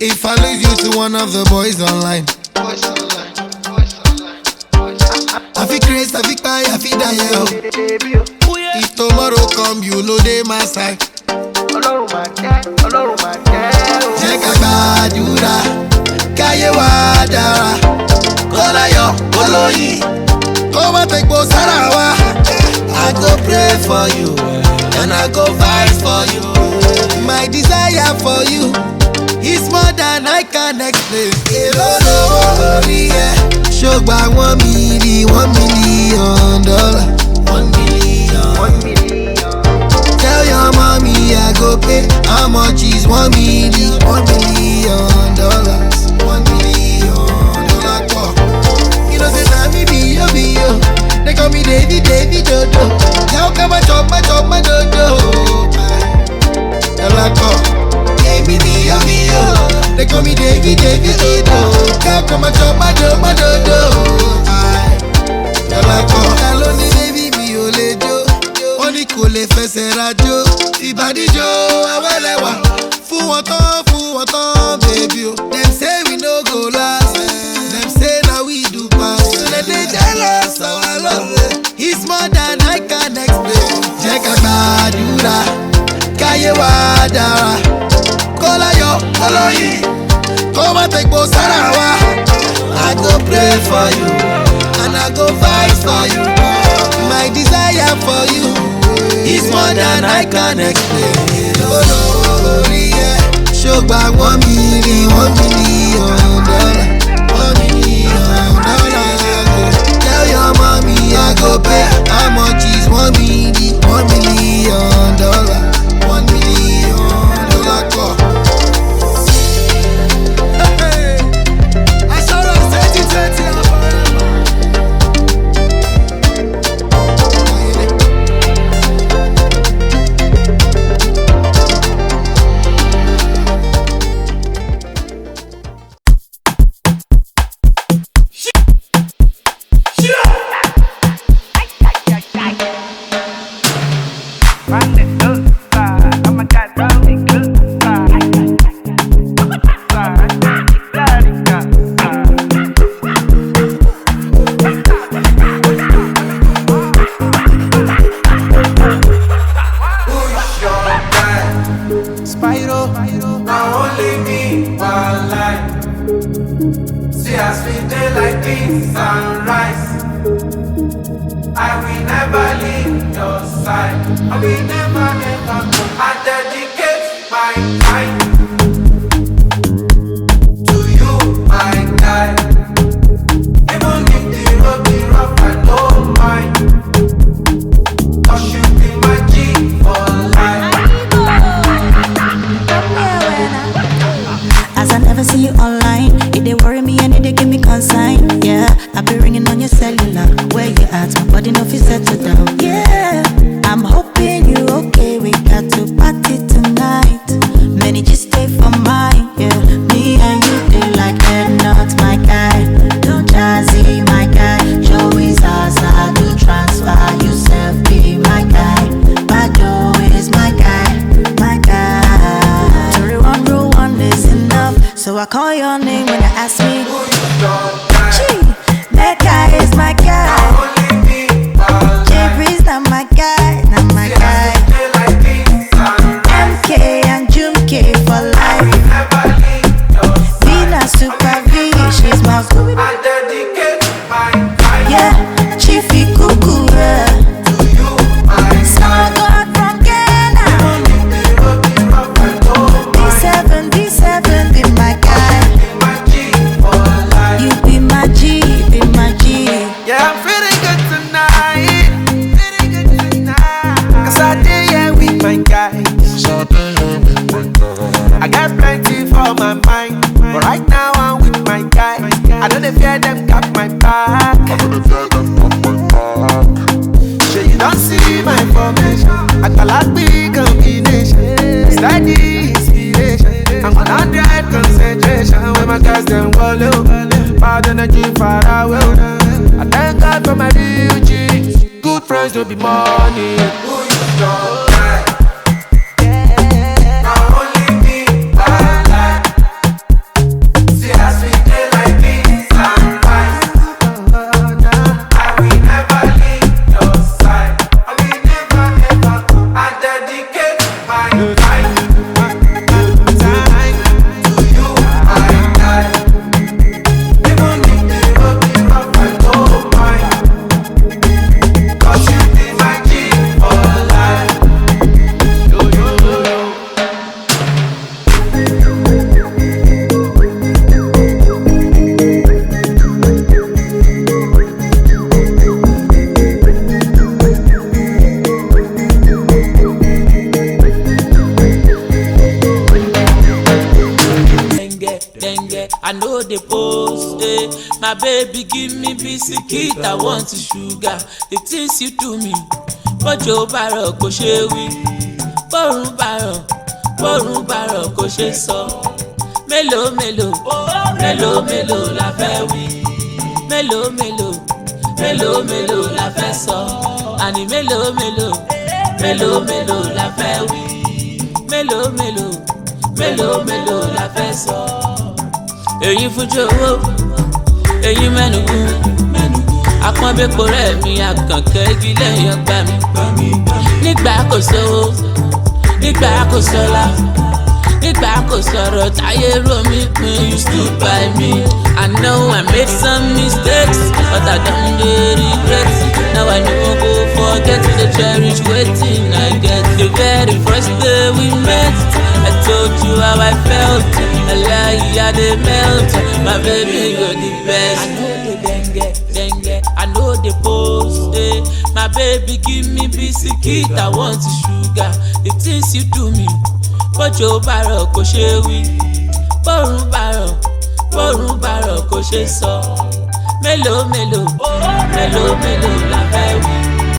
If I lose you to one of the boys online, I feel crazy, I feel cry, I feel die. If tomorrow come, you know they my side. Check a badura, kaye wadara, kola yo, koloyi, koma take bo sarawa. I go pray for you, and I go fight for you. My desire for you is more than I can explain. Shogba $1 million. $1 million. Tell your mommy I go pay. How much is $1 million? $1 million. $1 million. You know say na me be yo. They call me Davy Dodo. Now come and chop my dodo. Give me the yo. They call me Davy Dodo. Now come and chop my dodo. Hello ni baby mi o le jo. Wọ́n ní kò lè fẹsẹ̀ rajo. Ìbàdíjọ awẹ́lẹ́wà. Fún wọn tán baby o. Dem say we no go last. Dem say na we do pass. Dem dey jealous our love. It's more than I can explain. Jẹ́ ká gbàdúrà, káyé wá dára. Kọ́lá yọ kọ́lọ́yìn, kó má tẹ̀gbọ́ sára wa. I go pray for you, and I go fight for you. My desire for you is more than I can explain. Shogba $1 million. $1 million. Tell your mommy I go pay. How much is $1 million? $1 million. $1 million. Call. the post, my baby give me biscuit, I want sugar. The things you do me, bọ́jọ́ bá rọ̀ kò ṣe wí, bọ́rùn bá rọ̀ kò ṣe sọ. Mélòó la fẹ́ wí, mélòó la fẹ́ sọ. Àní mélòó la fẹ́ wí, mélòó la fẹ́ sọ. Èyí fújì owó, èyí mẹ́nugún, àpọ́nbẹ́pọ̀ rẹ̀ mi àkànkẹ́ igi lẹ́yìn ọgbà mi. Nígbà kò sówó, nígbà kò sọ́lá, nígbà kò sọ̀rọ̀ táyé rò mí pin, you stood by me. I know I made some mistakes, but I don't regret. Now I no go forget to cherish wetin I get. The very first day we met, I told you how I felt. I lie, I dey melt. My baby, you're the best. I know the dengue, I know the post. My baby, give me biscuit, I want sugar. The things you do me, bọ́jọ́ bá rọ̀ kò ṣe wí, bọ́rùn bá rọ̀ kò ṣe sọ. Mélòó la fẹ́ wí.